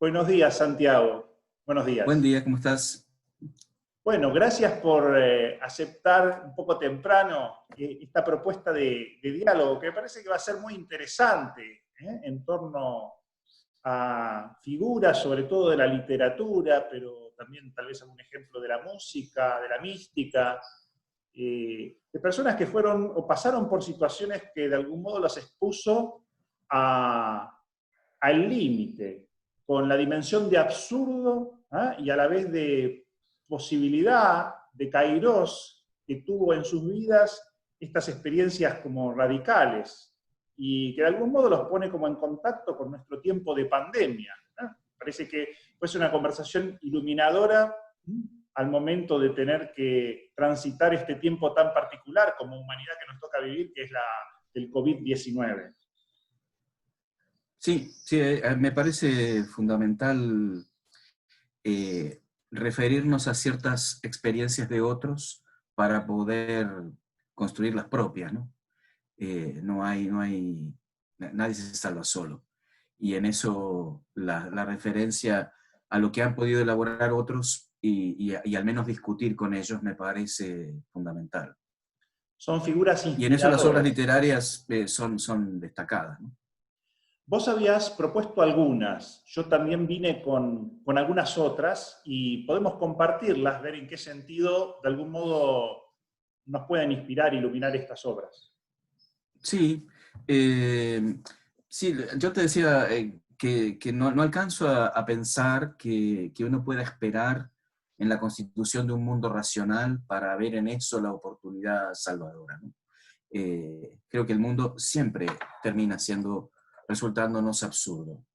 Buenos días, Santiago. Buenos Buen días. día, ¿cómo estás? Bueno, gracias por aceptar un poco temprano esta propuesta de diálogo, que me parece que va a ser muy interesante, en torno a figuras, sobre todo de la literatura, pero también tal vez algún ejemplo de la música, de la mística, de personas que fueron o pasaron por situaciones que de algún modo las expuso al límite, con la dimensión de absurdo, y a la vez de posibilidad, de kairos, que tuvo en sus vidas estas experiencias como radicales, y que de algún modo los pone como en contacto con nuestro tiempo de pandemia. Parece que fuese una conversación iluminadora al momento de tener que transitar este tiempo tan particular como humanidad que nos toca vivir, que es el COVID-19. Sí, sí, me parece fundamental referirnos a ciertas experiencias de otros para poder construir las propias, ¿no? Nadie se salva solo. Y en eso la referencia a lo que han podido elaborar otros y al menos discutir con ellos me parece fundamental. Son figuras Y en eso las obras inspiradoras. literarias son destacadas, ¿no? Vos habías propuesto algunas, yo también vine con algunas otras y podemos compartirlas, ver en qué sentido de algún modo nos pueden inspirar, iluminar estas obras. Sí, sí, yo te decía que no alcanzo a pensar que uno pueda esperar en la constitución de un mundo racional para ver en eso la oportunidad salvadora, ¿no? Creo que el mundo siempre termina resultándonos absurdo.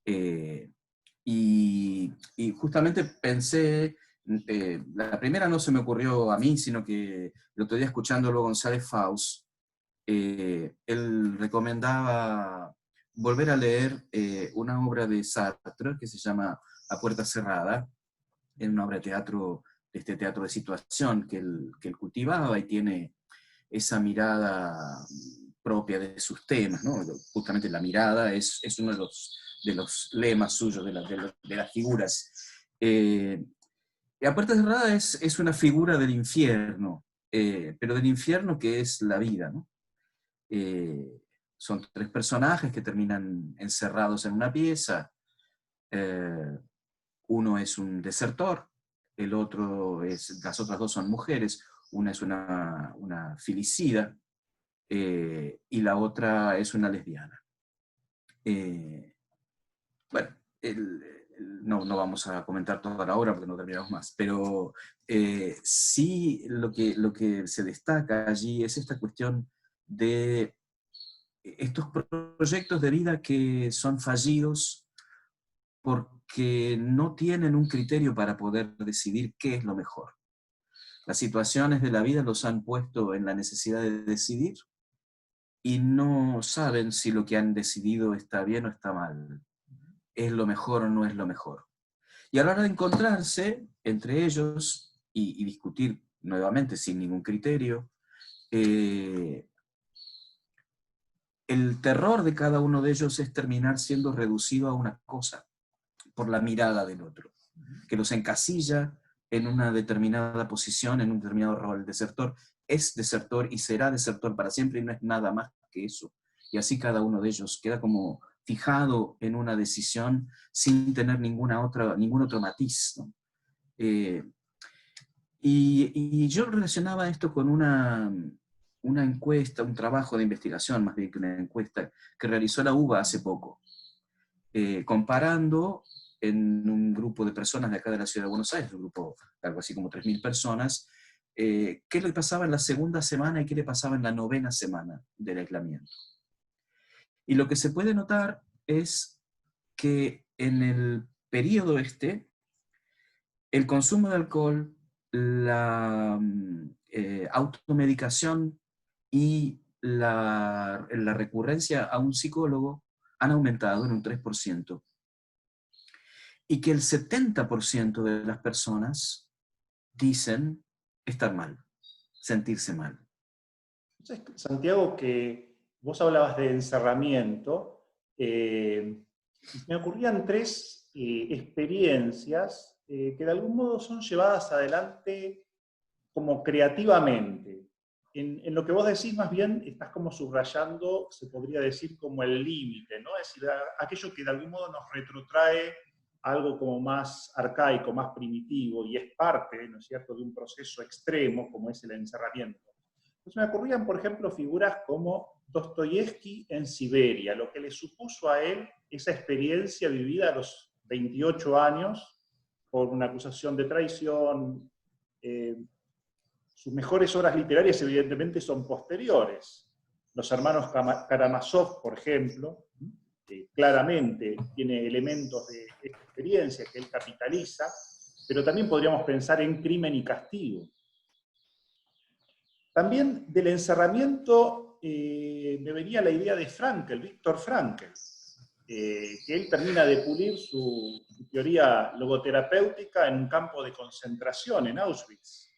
Eh, y justamente pensé, la primera no se me ocurrió a mí, sino que el otro día escuchándolo a González Faust, él recomendaba volver a leer una obra de Sartre que se llama A Puerta Cerrada, es una obra de teatro, de este teatro de situación que él cultivaba y tiene esa mirada propia de sus temas, ¿no? Justamente la mirada es uno de los lemas suyos, de las figuras. Y A Puerta Cerrada es una figura del infierno, pero del infierno que es la vida, ¿no? Eh, Son tres personajes que terminan encerrados en una pieza. Eh, Uno es un desertor, las otras dos son mujeres, una es una filicida y la otra es una lesbiana. Eh, bueno, no vamos a comentar toda la obra porque no terminamos más, pero sí lo que se destaca allí es esta cuestión de estos proyectos de vida que son fallidos porque no tienen un criterio para poder decidir qué es lo mejor. Las situaciones de la vida los han puesto en la necesidad de decidir y no saben si lo que han decidido está bien o está mal, es lo mejor o no es lo mejor. Y a la hora de encontrarse entre ellos y discutir nuevamente sin ningún criterio, eh, el terror de cada uno de ellos es terminar siendo reducido a una cosa por la mirada del otro, que los encasilla en una determinada posición, en un determinado rol. El desertor es desertor y será desertor para siempre y no es nada más que eso. Y así cada uno de ellos queda como fijado en una decisión sin tener ningún otro matiz, ¿no? Eh, y yo relacionaba esto con una encuesta, un trabajo de investigación, más bien que una encuesta, que realizó la UBA hace poco, comparando en un grupo de personas de acá de la ciudad de Buenos Aires, un grupo de algo así como 3.000 personas, qué le pasaba en la segunda semana y qué le pasaba en la novena semana del aislamiento. Y lo que se puede notar es que en el periodo el consumo de alcohol, la automedicación y la recurrencia a un psicólogo han aumentado en un 3%. Y que el 70% de las personas dicen estar mal, sentirse mal. Entonces, Santiago, que vos hablabas de encerramiento, Me ocurrían tres experiencias que de algún modo son llevadas adelante como creativamente. En lo que vos decís, más bien, estás como subrayando, se podría decir, como el límite, ¿no? Es decir, aquello que de algún modo nos retrotrae a algo como más arcaico, más primitivo, y es parte, ¿no es cierto?, de un proceso extremo como es el encerramiento. Entonces me ocurrían, por ejemplo, figuras como Dostoyevsky en Siberia, lo que le supuso a él esa experiencia vivida a los 28 años por una acusación de traición. Sus mejores obras literarias, evidentemente, son posteriores. Los hermanos Karamazov, por ejemplo, claramente tiene elementos de esta experiencia que él capitaliza, pero también podríamos pensar en Crimen y Castigo. También del encerramiento me venía la idea de Frankl, Viktor Frankl, que él termina de pulir su teoría logoterapéutica en un campo de concentración, en Auschwitz.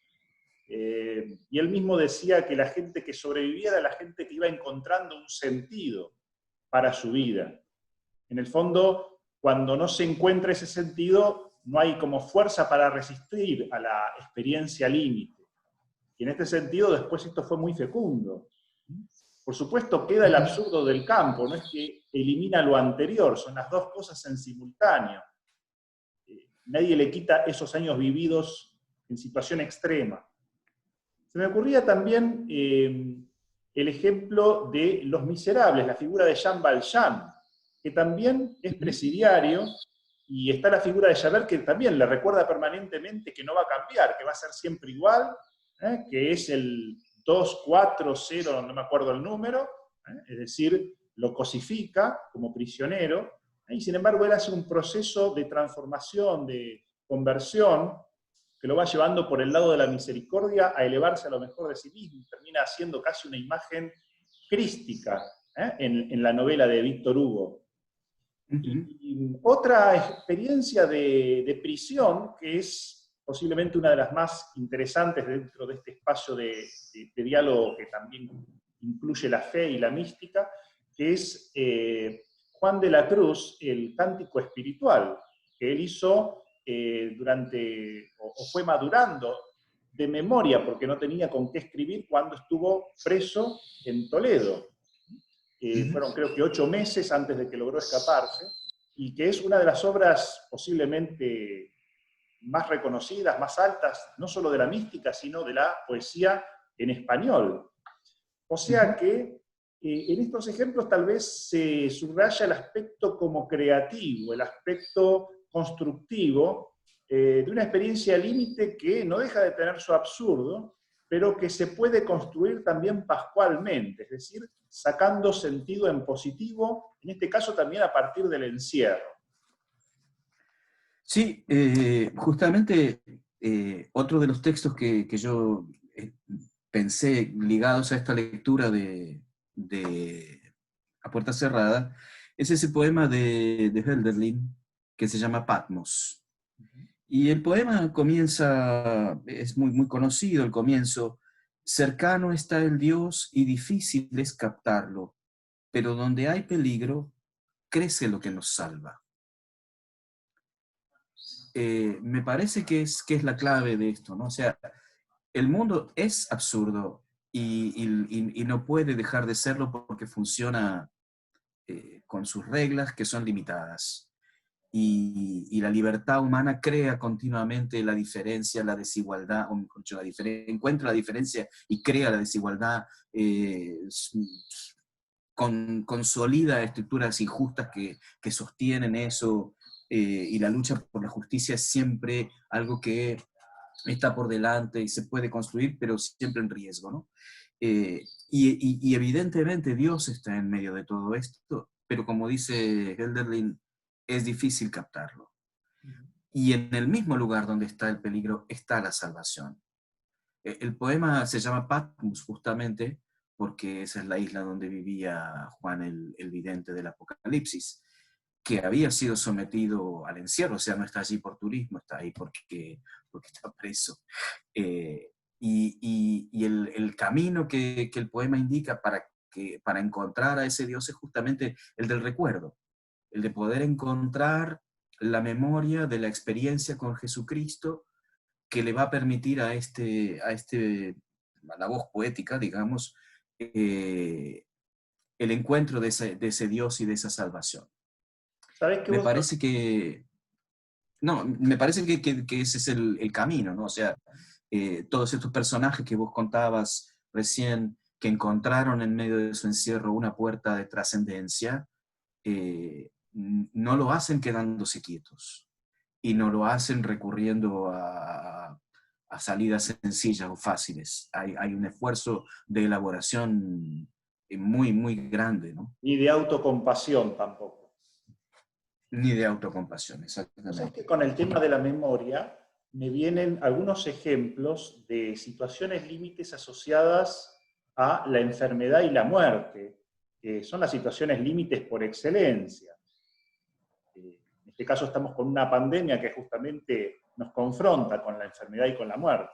Y él mismo decía que la gente que sobrevivía era la gente que iba encontrando un sentido para su vida. En el fondo, cuando no se encuentra ese sentido, no hay como fuerza para resistir a la experiencia límite. Y en este sentido, después esto fue muy fecundo. Por supuesto, queda el absurdo del campo, no es que elimina lo anterior, son las dos cosas en simultáneo. Nadie le quita esos años vividos en situación extrema. Se me ocurría también el ejemplo de Los Miserables, la figura de Jean Valjean, que también es presidiario, y está la figura de Javert que también le recuerda permanentemente que no va a cambiar, que va a ser siempre igual, que es el 240, no me acuerdo el número, es decir, lo cosifica como prisionero, y sin embargo él hace un proceso de transformación, de conversión, que lo va llevando por el lado de la misericordia a elevarse a lo mejor de sí mismo, y termina haciendo casi una imagen crística en la novela de Víctor Hugo. Y otra experiencia de prisión, que es posiblemente una de las más interesantes dentro de este espacio de diálogo que también incluye la fe y la mística, que es Juan de la Cruz, el Cántico Espiritual, que él hizo o fue madurando de memoria, porque no tenía con qué escribir cuando estuvo preso en Toledo. Fueron creo que 8 meses antes de que logró escaparse, y que es una de las obras posiblemente más reconocidas, más altas, no solo de la mística, sino de la poesía en español. O sea que en estos ejemplos tal vez se subraya el aspecto como creativo, el aspecto constructivo de una experiencia límite que no deja de tener su absurdo, pero que se puede construir también pascualmente, es decir, sacando sentido en positivo, en este caso también a partir del encierro. Sí, justamente otro de los textos que yo pensé ligados a esta lectura de A Puerta Cerrada es ese poema de Hölderlin que se llama Patmos. Y el poema comienza, es muy, muy conocido el comienzo: cercano está el Dios y difícil es captarlo, pero donde hay peligro, crece lo que nos salva. Me parece que es la clave de esto, ¿no? O sea, el mundo es absurdo y no puede dejar de serlo porque funciona con sus reglas que son limitadas. Y la libertad humana crea continuamente la diferencia, la desigualdad, o mejor dicho, encuentra la diferencia y crea la desigualdad, consolida estructuras injustas que sostienen eso, y la lucha por la justicia es siempre algo que está por delante y se puede construir, pero siempre en riesgo, ¿no? Y evidentemente Dios está en medio de todo esto, pero como dice Hölderlin, es difícil captarlo. Y en el mismo lugar donde está el peligro está la salvación. El poema se llama Patmos justamente porque esa es la isla donde vivía Juan el vidente del Apocalipsis, que había sido sometido al encierro, o sea, no está allí por turismo, está ahí porque está preso. Y el camino que el poema indica para encontrar a ese Dios es justamente el del recuerdo. el de poder encontrar la memoria de la experiencia con Jesucristo que le va a permitir a la voz poética, digamos, el encuentro de ese Dios y de esa salvación. ¿Sabés qué Me vos? parece que, no, me parece que ese es el camino, ¿no? O sea, todos estos personajes que vos contabas recién, que encontraron en medio de su encierro una puerta de trascendencia, no lo hacen quedándose quietos y no lo hacen recurriendo a salidas sencillas o fáciles. Hay un esfuerzo de elaboración muy, muy grande, ¿no? Ni de autocompasión tampoco. Ni de autocompasión, O sea, es que exactamente. con el tema de la memoria me vienen algunos ejemplos de situaciones límites asociadas a la enfermedad y la muerte, que son las situaciones límites por excelencia. En este caso estamos con una pandemia que justamente nos confronta con la enfermedad y con la muerte,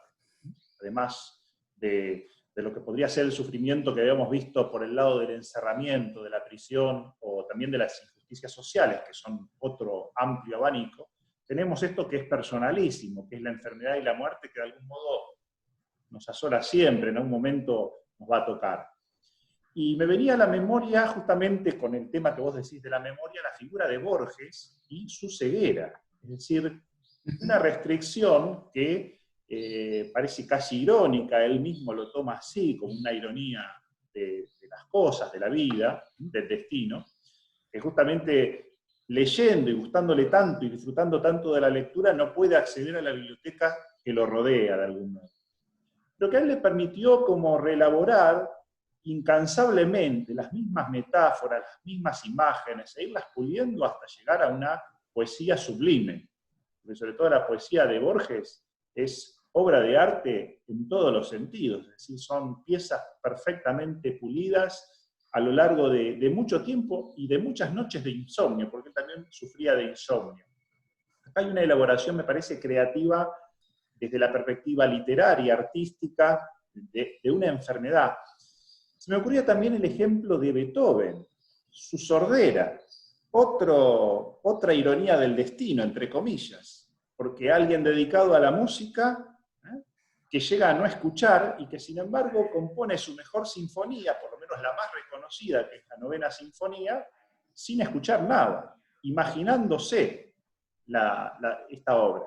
además de lo que podría ser el sufrimiento que habíamos visto por el lado del encerramiento, de la prisión o también de las injusticias sociales, que son otro amplio abanico. Tenemos esto que es personalísimo, que es la enfermedad y la muerte, que de algún modo nos asola siempre, en algún momento nos va a tocar. Y me venía a la memoria, justamente con el tema que vos decís de la memoria, la figura de Borges y su ceguera. Es decir, una restricción que parece casi irónica, él mismo lo toma así, como una ironía de las cosas, de la vida, del destino, que justamente leyendo y gustándole tanto y disfrutando tanto de la lectura, no puede acceder a la biblioteca que lo rodea de algún modo. Lo que a él le permitió como reelaborar incansablemente las mismas metáforas, las mismas imágenes, e irlas puliendo hasta llegar a una poesía sublime. Porque sobre todo la poesía de Borges es obra de arte en todos los sentidos, es decir, son piezas perfectamente pulidas a lo largo de mucho tiempo y de muchas noches de insomnio, porque él también sufría de insomnio. Acá hay una elaboración, me parece, creativa desde la perspectiva literaria, artística, de una enfermedad. Se me ocurría también el ejemplo de Beethoven, su sordera, otra ironía del destino, entre comillas, porque alguien dedicado a la música, que llega a no escuchar y que sin embargo compone su mejor sinfonía, por lo menos la más reconocida, que es la Novena Sinfonía, sin escuchar nada, imaginándose esta obra.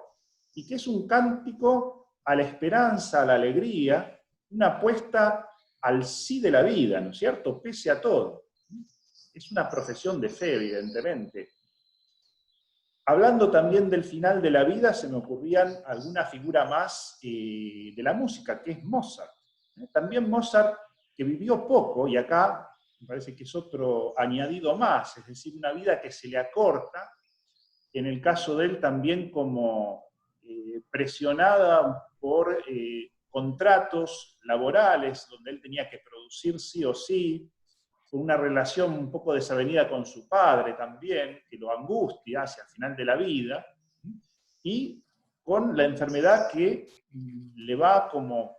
Y que es un cántico a la esperanza, a la alegría, una apuesta al sí de la vida, ¿no es cierto?, pese a todo. Es una profesión de fe, evidentemente. Hablando también del final de la vida, se me ocurrían alguna figura más de la música, que es Mozart. También Mozart, que vivió poco, y acá me parece que es otro añadido más, es decir, una vida que se le acorta, en el caso de él también como presionada por contratos laborales, donde él tenía que producir sí o sí, con una relación un poco desavenida con su padre también, que lo angustia hacia el final de la vida, y con la enfermedad que le va como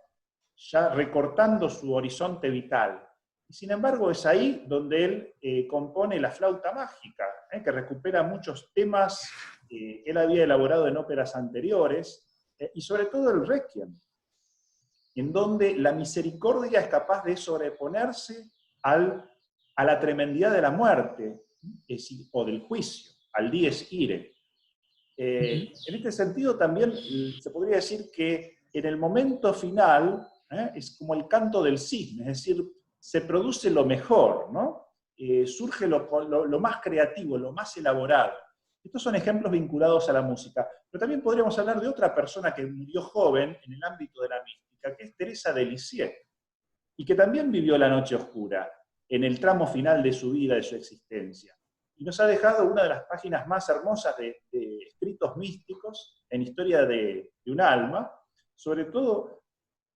ya recortando su horizonte vital. Y sin embargo es ahí donde él compone la flauta mágica, que recupera muchos temas que él había elaborado en óperas anteriores, y sobre todo el Requiem, en donde la misericordia es capaz de sobreponerse a la tremendidad de la muerte, o del juicio, al dies irae. En este sentido también se podría decir que en el momento final es como el canto del cisne, es decir, se produce lo mejor, ¿no? Surge lo más creativo, lo más elaborado. Estos son ejemplos vinculados a la música. Pero también podríamos hablar de otra persona que murió joven en el ámbito de la mística, que es Teresa de Lisieux, y que también vivió la noche oscura en el tramo final de su vida, de su existencia. Y nos ha dejado una de las páginas más hermosas de escritos místicos en historia de un alma, sobre todo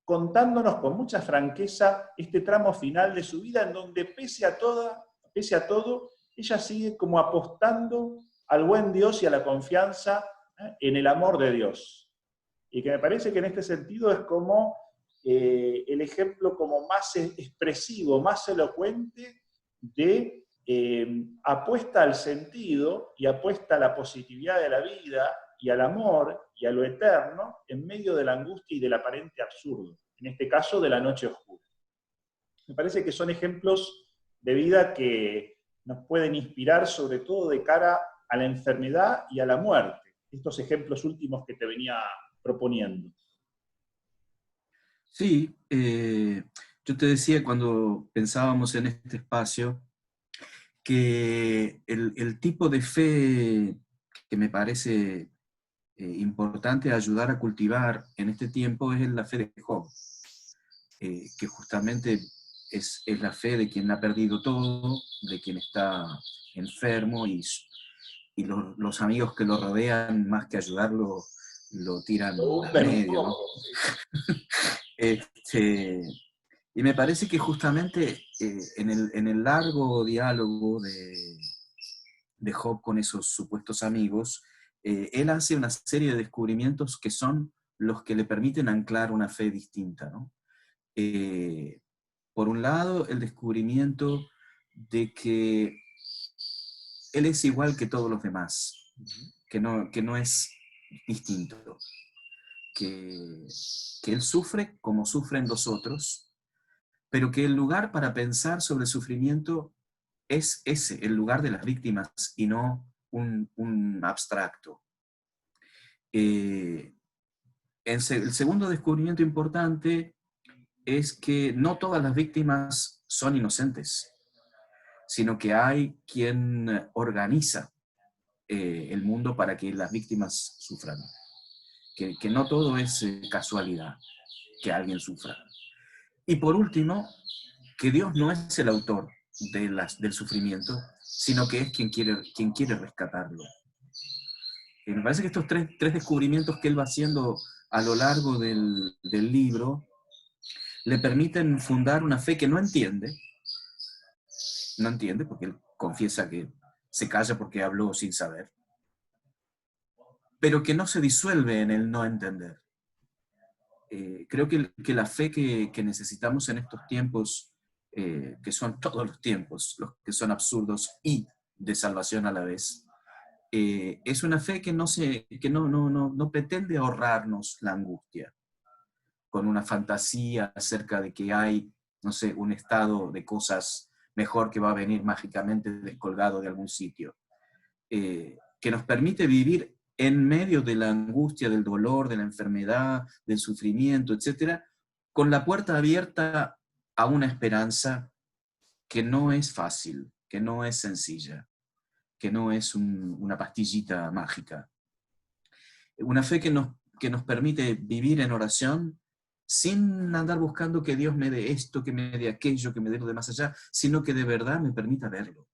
contándonos con mucha franqueza este tramo final de su vida, en donde pese a todo, ella sigue como apostando al buen Dios y a la confianza en el amor de Dios. Y que me parece que en este sentido es como el ejemplo como más expresivo, más elocuente de apuesta al sentido y apuesta a la positividad de la vida y al amor y a lo eterno en medio de la angustia y del aparente absurdo, en este caso de la noche oscura. Me parece que son ejemplos de vida que nos pueden inspirar sobre todo de cara a la enfermedad y a la muerte, estos ejemplos últimos que te venía proponiendo. Sí, yo te decía cuando pensábamos en este espacio que el tipo de fe que me parece importante ayudar a cultivar en este tiempo es la fe de Job, que justamente es la fe de quien ha perdido todo, de quien está enfermo y los amigos que lo rodean, más que ayudarlo, lo tiran Lo al hunden un medio, ¿no? poco, sí. Este, y me parece que justamente en el largo diálogo de Job con esos supuestos amigos, él hace una serie de descubrimientos que son los que le permiten anclar una fe distinta, ¿no? Por un lado, el descubrimiento de que él es igual que todos los demás, que no es distinto, que, que él sufre como sufren los otros, pero que el lugar para pensar sobre el sufrimiento es ese, el lugar de las víctimas y no un abstracto. El segundo descubrimiento importante es que no todas las víctimas son inocentes, sino que hay quien organiza el mundo para que las víctimas sufran. Que no todo es casualidad que alguien sufra. Y por último, que Dios no es el autor del sufrimiento, sino que es quien quiere rescatarlo. Me parece que estos tres descubrimientos que él va haciendo a lo largo del libro le permiten fundar una fe que no entiende porque él confiesa que se calla porque habló sin saber, pero que no se disuelve en el no entender. Creo que la fe que necesitamos en estos tiempos, que son todos los tiempos, los que son absurdos y de salvación a la vez, es una fe que no pretende ahorrarnos la angustia con una fantasía acerca de que hay, no sé, un estado de cosas mejor que va a venir mágicamente descolgado de algún sitio, que nos permite vivir en medio de la angustia, del dolor, de la enfermedad, del sufrimiento, etcétera, con la puerta abierta a una esperanza que no es fácil, que no es sencilla, que no es una pastillita mágica. Una fe que nos permite vivir en oración sin andar buscando que Dios me dé esto, que me dé aquello, que me dé lo de más allá, sino que de verdad me permita verlo.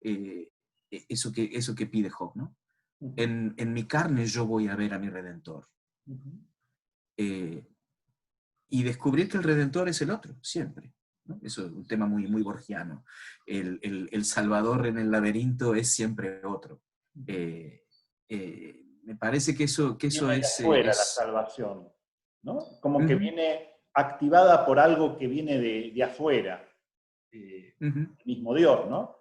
Eso que pide Job, ¿no? En mi carne yo voy a ver a mi Redentor. Y descubrir que el Redentor es el otro, siempre, ¿no? Eso es un tema muy, muy borgiano. El Salvador en el laberinto es siempre otro. Me parece que eso Viene de es... afuera la salvación, ¿no? Como que Uh-huh, viene activada por algo que viene de afuera, uh-huh. el mismo Dios, ¿no?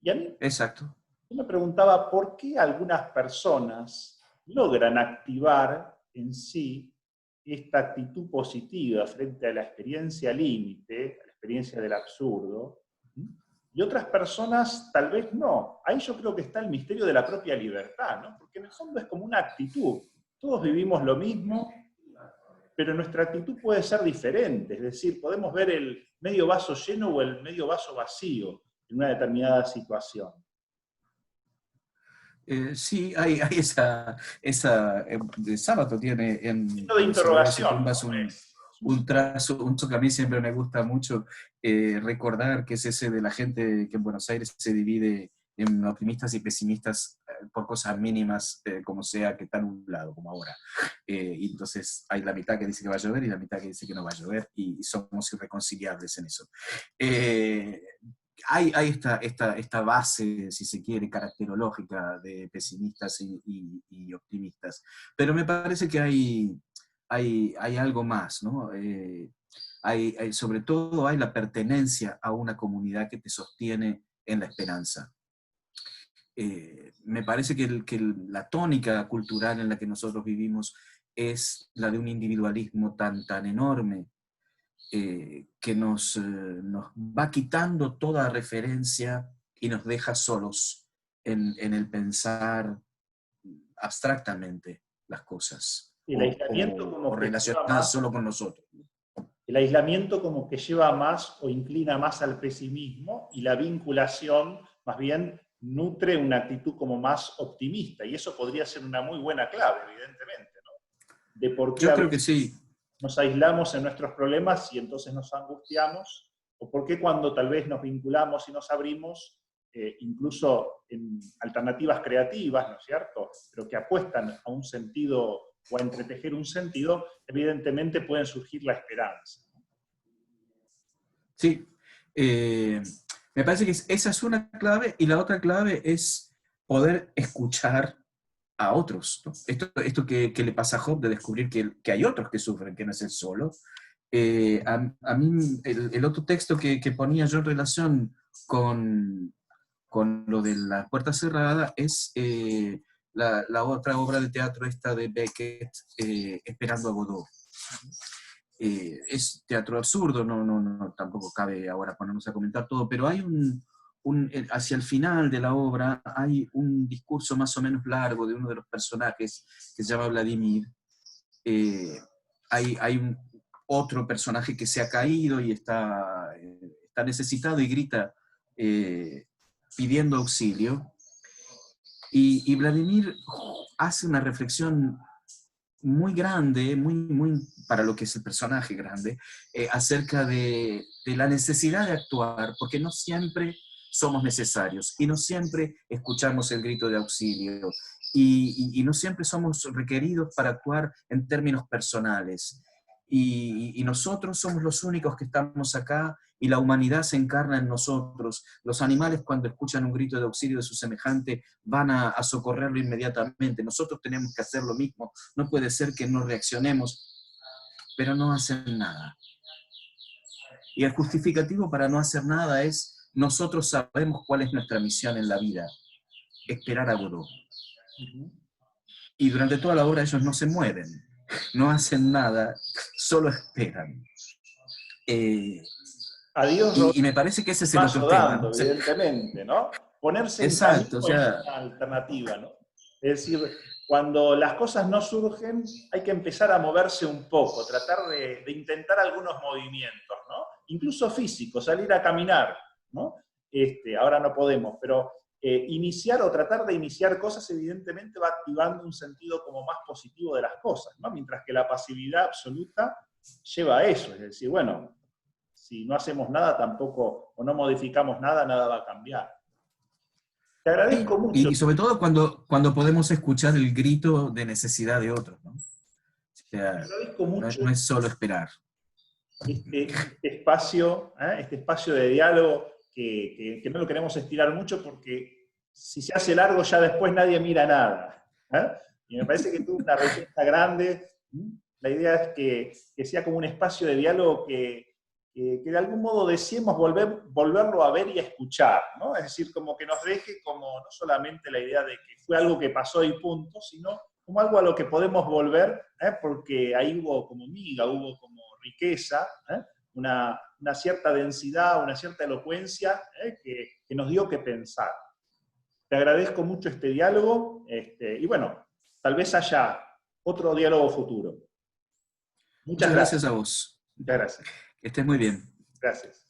Y a mí Exacto. yo me preguntaba por qué algunas personas logran activar en sí esta actitud positiva frente a la experiencia límite, a la experiencia del absurdo, y otras personas tal vez no. Ahí yo creo que está el misterio de la propia libertad, ¿no? Porque en el fondo es como una actitud. Todos vivimos lo mismo, pero nuestra actitud puede ser diferente. Es decir, podemos ver el medio vaso lleno o el medio vaso vacío en una determinada situación. Sí, hay de Sábato tiene Signo de sobre Beso interrogación, Tumbas ¿no? un trazo que a mí siempre me gusta mucho, recordar que es ese de la gente que en Buenos Aires se divide en optimistas y pesimistas por cosas mínimas, como sea que está nublado, como ahora. Y entonces hay la mitad que dice que va a llover y la mitad que dice que no va a llover, y somos irreconciliables en eso. Hay esta base, si se quiere, caracterológica de pesimistas y optimistas, pero me parece que hay algo más, ¿no? Sobre todo hay la pertenencia a una comunidad que te sostiene en la esperanza. Me parece que la tónica cultural en la que nosotros vivimos es la de un individualismo tan enorme, que nos va quitando toda referencia y nos deja solos en el pensar abstractamente las cosas, El aislamiento o como que lleva relacionadas más, solo con nosotros. el aislamiento como que lleva más o inclina más al pesimismo, y la vinculación más bien nutre una actitud como más optimista, y eso podría ser una muy buena clave, evidentemente, ¿no? De por qué Yo a creo que veces sí. nos aislamos en nuestros problemas y entonces nos angustiamos, o por qué cuando tal vez nos vinculamos y nos abrimos, incluso en alternativas creativas, ¿no es cierto?, pero que apuestan a un sentido o a entretejer un sentido, evidentemente pueden surgir la esperanza. Sí. Me parece que esa es una clave, y la otra clave es poder escuchar a otros, ¿no? Esto que le pasa a Job, de descubrir que hay otros que sufren, que no es él solo. A mí el otro texto que ponía yo en relación con lo de la puerta cerrada es la otra obra de teatro esta de Beckett, Esperando a Godot. Es teatro absurdo, tampoco cabe ahora ponernos a comentar todo, pero hay hacia el final de la obra hay un discurso más o menos largo de uno de los personajes que se llama Vladimir. Hay otro personaje que se ha caído y está necesitado y grita pidiendo auxilio. Y Vladimir hace una reflexión muy grande, muy para lo que es el personaje grande, acerca de la necesidad de actuar, porque no siempre somos necesarios y no siempre escuchamos el grito de auxilio y no siempre somos requeridos para actuar en términos personales. Y nosotros somos los únicos que estamos acá, y la humanidad se encarna en nosotros. Los animales, cuando escuchan un grito de auxilio de su semejante, van a socorrerlo inmediatamente. Nosotros tenemos que hacer lo mismo. No puede ser que no reaccionemos, pero no hacen nada. Y el justificativo para no hacer nada es: nosotros sabemos cuál es nuestra misión en la vida: esperar a Godot. Y durante toda la obra ellos no se mueven, no hacen nada, solo esperan. Adiós, Y me parece que ese es el mazo otro tema, dando, ¿no? O sea, evidentemente, ¿no? Ponerse en exacto, o camino es sea, una alternativa, ¿no? Es decir, cuando las cosas no surgen, hay que empezar a moverse un poco, tratar de intentar algunos movimientos, ¿no? Incluso físicos, salir a caminar, ¿no? Ahora no podemos, pero iniciar o tratar de iniciar cosas evidentemente va activando un sentido como más positivo de las cosas, ¿no? Mientras que la pasividad absoluta lleva a eso, es decir, bueno, si no hacemos nada tampoco, o no modificamos nada, nada va a cambiar. Te agradezco mucho. y sobre todo cuando podemos escuchar el grito de necesidad de otros, ¿no? O Te sea, agradezco no, mucho no es solo esperar. este espacio de diálogo que no lo queremos estirar mucho porque si se hace largo ya después nadie mira nada. Y me parece que tuvo una riqueza grande. La idea es que sea como un espacio de diálogo que de algún modo deseemos volverlo a ver y a escuchar, ¿no? Es decir, como que nos deje como no solamente la idea de que fue algo que pasó y punto, sino como algo a lo que podemos volver, porque ahí hubo como miga, hubo como riqueza, una cierta densidad, una cierta elocuencia que nos dio que pensar. Te agradezco mucho este diálogo, y bueno, tal vez haya otro diálogo futuro. Muchas Muchas gracias gracias. a vos. Muchas gracias. Que estés muy bien. Gracias.